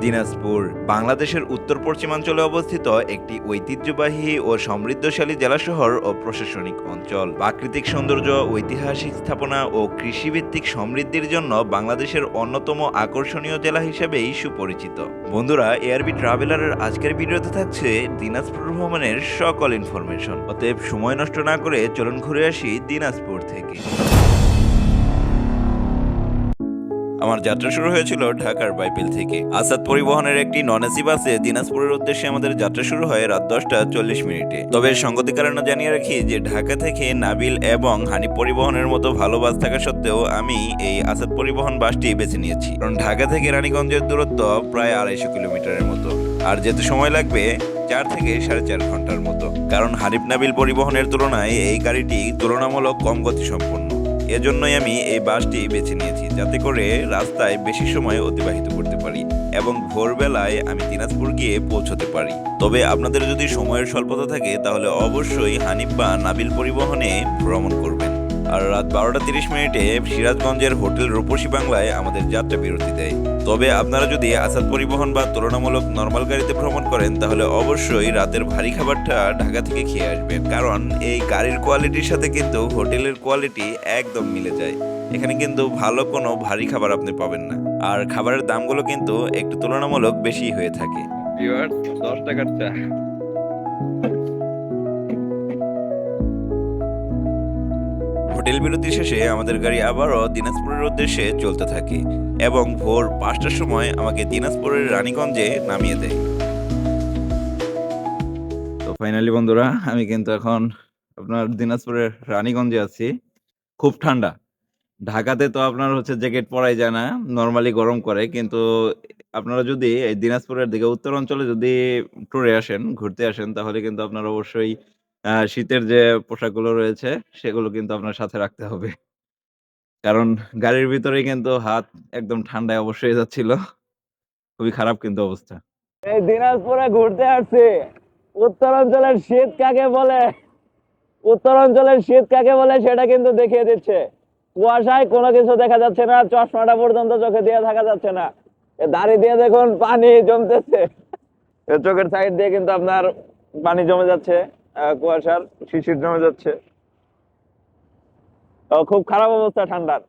দিনাজপুর বাংলাদেশের উত্তর পশ্চিমাঞ্চলে অবস্থিত একটি ঐতিহ্যবাহী ও সমৃদ্ধশালী জেলা শহর ও প্রশাসনিক অঞ্চল। প্রাকৃতিক সৌন্দর্য, ঐতিহাসিক স্থাপনা ও কৃষিভিত্তিক সমৃদ্ধির জন্য বাংলাদেশের অন্যতম আকর্ষণীয় জেলা হিসেবেই সুপরিচিত। বন্ধুরা, এআরবি ট্রাভেলারের আজকের ভিডিওতে থাকছে দিনাজপুর ভ্রমণের সকল ইনফরমেশন। অতএব সময় নষ্ট না করে চলুন ঘুরে আসি দিনাজপুর থেকে। আমার যাত্রা শুরু হয়েছিল ঢাকার বাইপেল থেকে। আসাদ পরিবহনের একটি নন এসি বাসে দিনাজপুরের উদ্দেশ্যে আমাদের যাত্রা শুরু হয় রাত 10:40 তবে সঙ্গতি কারণে জানিয়ে রাখি যে ঢাকা থেকে নাবিল এবং হানি পরিবহনের মতো ভালো বাস থাকা সত্ত্বেও আমি এই আসাদ পরিবহন বাসটি বেছে নিয়েছি, কারণ ঢাকা থেকে রানীগঞ্জের দূরত্ব প্রায় 250 কিলোমিটারের মতো, আর যেতে সময় লাগবে 4 থেকে 4.5 ঘন্টার মতো। কারণ হানিফ নাবিল পরিবহনের তুলনায় এই গাড়িটি তুলনামূলক কম গতিসম্পন্ন। এজন্যই আমি এই বাসটি বেছে নিয়েছি, যাতে করে রাস্তায় বেশি সময় অতিবাহিত করতে পারি এবং ভোরবেলায় আমি দিনাজপুর গিয়ে পৌঁছতে পারি। তবে আপনাদের যদি সময়ের স্বল্পতা থাকে তাহলে অবশ্যই হানিফ বা নাবিল পরিবহনে ভ্রমণ করবেন। আর রাত 12:30 সিরাজগঞ্জের হোটেল রূপসী বাংলায় আমাদের যাত্রা বিরতি দেয়। তবে আপনারা যদি আসাদ পরিবহন বা তুলনামূলক নর্মাল গাড়িতে ভ্রমণ করেন তাহলে অবশ্যই রাতের ভারী খাবারটা ঢাকা থেকে খেয়ে আসবেন, কারণ এই গাড়ির কোয়ালিটির সাথে কিন্তু হোটেলের কোয়ালিটি একদম মিলে যায়। এখানে কিন্তু ভালো কোনো ভারী খাবার আপনি পাবেন না, আর খাবারের দামগুলো কিন্তু একটু তুলনামূলক বেশি হয়ে থাকে। 10 টাকার চা। হোটেল বিরতি শেষে আমাদের গাড়ি আবারও দিনাজপুরের উদ্দেশ্যে চলতে থাকে এবং ভোর 5টার সময় আমাকে দিনাজপুরের রানীগঞ্জে নামিয়ে দেয়। তো ফাইনালি বন্ধুরা, আমি কিন্তু এখন আপনার দিনাজপুরের রানীগঞ্জে আছি। খুব ঠান্ডা। ঢাকাতে তো আপনার জ্যাকেট পরাই যায় না, নর্মালি গরম করে, কিন্তু আপনারা যদি এই দিনাজপুরের দিকে উত্তর অঞ্চলে যদি ট্যুরে আসেন, ঘুরতে আসেন, তাহলে কিন্তু আপনার অবশ্যই শীতের যে পোশাকগুলো রয়েছে সেগুলো কিন্তু আপনার সাথে রাখতে হবে। কারণ গাড়ির ভিতরেই কিন্তু হাত একদম ঠান্ডায় অবশ্যই যাচ্ছিল। খুবই খারাপ কিন্তু অবস্থা। এই দিনাজপুরে ঘুরতে আসছি। উত্তরাঞ্চলের শীত কাকে বলে, উত্তরাঞ্চলের শীত কাকে বলে সেটা কিন্তু দেখিয়ে দিচ্ছে। কুয়াশায় কোনো কিছু দেখা যাচ্ছে না, চশমাটা পর্যন্ত চোখে দিয়ে থাকা যাচ্ছে না। দাড়ি দিয়ে দেখুন পানি জমতেছে, চোখের সাইড দিয়ে কিন্তু আপনার পানি জমে যাচ্ছে, কুয়াশার শিশির জমে যাচ্ছে। খুব খারাপ অবস্থা ঠান্ডার।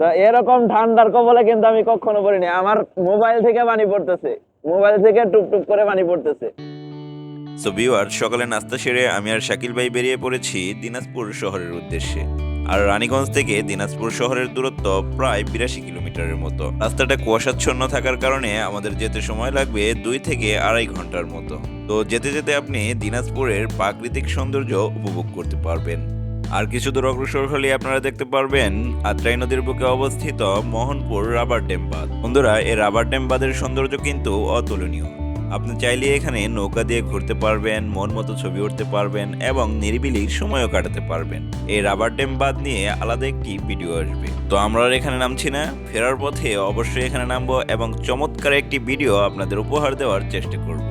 তো এরকম ঠান্ডার কবলে কিন্তু আমি কখনো পড়িনি। আমার মোবাইল থেকে পানি পড়তেছে, মোবাইল থেকে টুপ টুপ করে পানি পড়তেছে। সো ভিউয়ার, সকালে নাস্তা সেরে আমি আর শাকিল ভাই বেরিয়ে পড়েছি দিনাজপুর শহরের উদ্দেশ্যে। আর রানীগঞ্জ থেকে দিনাজপুর শহরের দূরত্ব প্রায় 82 কিলোমিটারের মতো। রাস্তাটা কুয়াশাচ্ছন্ন থাকার কারণে আমাদের যেতে সময় লাগবে 2 থেকে 2.5 ঘন্টার মতো। তো যেতে যেতে আপনি দিনাজপুরের প্রাকৃতিক সৌন্দর্য উপভোগ করতে পারবেন। আর কিছু দূর অগ্রসর হলে আপনারা দেখতে পারবেন আত্রাই নদীর বুকে অবস্থিত মোহনপুর রাবার ড্যাম বাঁধ। বন্ধুরা, এই রাবার ড্যাম বাঁধের সৌন্দর্য কিন্তু অতুলনীয়। আপনি চাইলে এখানে নৌকা দিয়ে ঘুরতে পারবেন, মন মতো ছবি উঠতে পারবেন এবং নিরিবিলি সময়ও কাটাতে পারবেন। এই রাবার ড্যাম বাঁধ নিয়ে আলাদা একটি ভিডিও আসবে। তো আমরা আর এখানে নামছি না, ফেরার পথে অবশ্যই এখানে নামবো এবং চমৎকার একটি ভিডিও আপনাদের উপহার দেওয়ার চেষ্টা করব।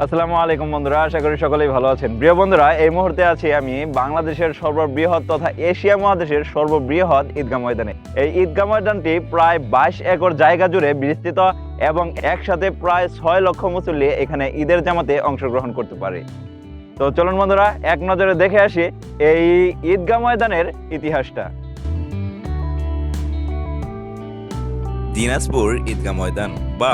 আসসালামু আলাইকুম বন্ধুরা, আশা করি সকলেই ভালো আছেন। প্রিয় বন্ধুরা, এই মুহূর্তে আছি আমি বাংলাদেশের সর্ববৃহৎ তথা এশিয়া মহাদেশের সর্ববৃহৎ ঈদগাহ ময়দানে। এই ঈদগাহ ময়দানটি প্রায় 22 একর জায়গা জুড়ে বিস্তৃত এবং একসাথে প্রায় 6 লক্ষ মুসল্লি এখানে ঈদের জামাতে অংশগ্রহণ করতে পারে। তো চলুন বন্ধুরা, এক নজরে দেখে আসি এই ঈদগাহ ময়দানের ইতিহাসটা। দিনাজপুর ঈদগাহ ময়দান বা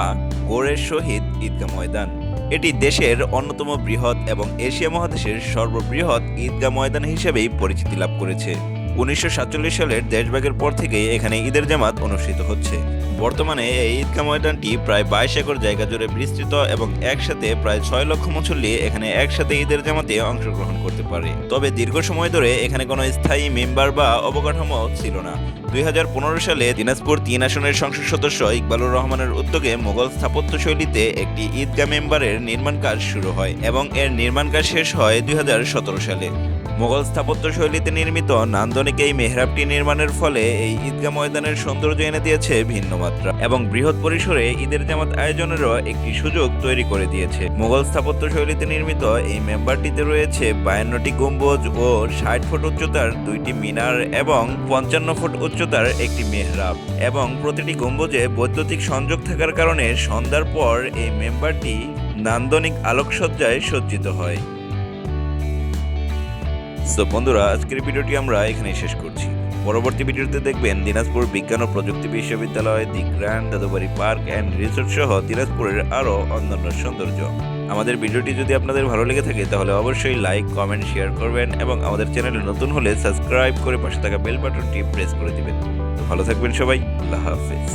গোরের শহীদ ঈদগাহ ময়দান এটি দেশের অন্যতম বৃহৎ এবং এশিয়া মহাদেশের সর্ববৃহৎ ঈদগাহ ময়দান হিসেবেই পরিচিতি লাভ করেছে। 1947 সালের দেশভাগের পর থেকে এখানে ঈদের জামাত অনুষ্ঠিত হচ্ছে। বর্তমানে এই ঈদগাহ ময়দানটি প্রায় 22 একর জায়গা জুড়ে বিস্তৃত এবং একসাথে প্রায় 6 লক্ষ মুসল্লি এখানে একসাথে ঈদের জামাতে অংশগ্রহণ করতে পারে। তবে দীর্ঘ সময় ধরে এখানে কোনো স্থায়ী মেম্বার বা অবকাঠামো ছিল না। 2015 সালে দিনাজপুর 3 আসনের সংসদ সদস্য ইকবালুর রহমানের উদ্যোগে মোগল স্থাপত্য শৈলীতে একটি ঈদগাহ মেম্বারের নির্মাণ কাজ শুরু হয় এবং এর নির্মাণ কাজ শেষ হয় 2017 সালে। মোগল স্থাপত্য শৈলীতে নির্মিত নান্দনিক এই মেহরাবটি নির্মাণের ফলে এই ঈদগাহ ময়দানের সৌন্দর্য এনে দিয়েছে ভিন্ন মাত্রা এবং বৃহৎ পরিসরে ঈদের জামাত আয়োজনেরও একটি সুযোগ তৈরি করে দিয়েছে। মোগল স্থাপত্য শৈলীতে নির্মিত এই মেম্বারটিতে রয়েছে 52টি গম্বুজ ও 60 ফুট উচ্চতার 2টি মিনার এবং 55 ফুট উচ্চতার একটি মেহরাব এবং প্রতিটি গম্বুজে বৈদ্যুতিক সংযোগ থাকার কারণে সন্ধ্যার পর এই মেম্বারটি নান্দনিক আলোকসজ্জায় সজ্জিত হয়। তো বন্ধুরা, আজকের ভিডিওটি আমরা এখানেই শেষ করছি। পরবর্তী ভিডিওতে দেখবেন দিনাজপুর বিজ্ঞান ও প্রযুক্তি বিশ্ববিদ্যালয়, the grand Dadubari park and resort সহ দিনাজপুরের আরও অন্যান্য সৌন্দর্য। আমাদের ভিডিওটি যদি আপনাদের ভালো লেগে থাকে তাহলে অবশ্যই লাইক, কমেন্ট, শেয়ার করবেন এবং আমাদের চ্যানেলে নতুন হলে সাবস্ক্রাইব করে পাশে থাকা বেল বাটনটি প্রেস করে দিবেন। তো ভালো থাকবেন সবাই, আল্লাহ হাফেজ।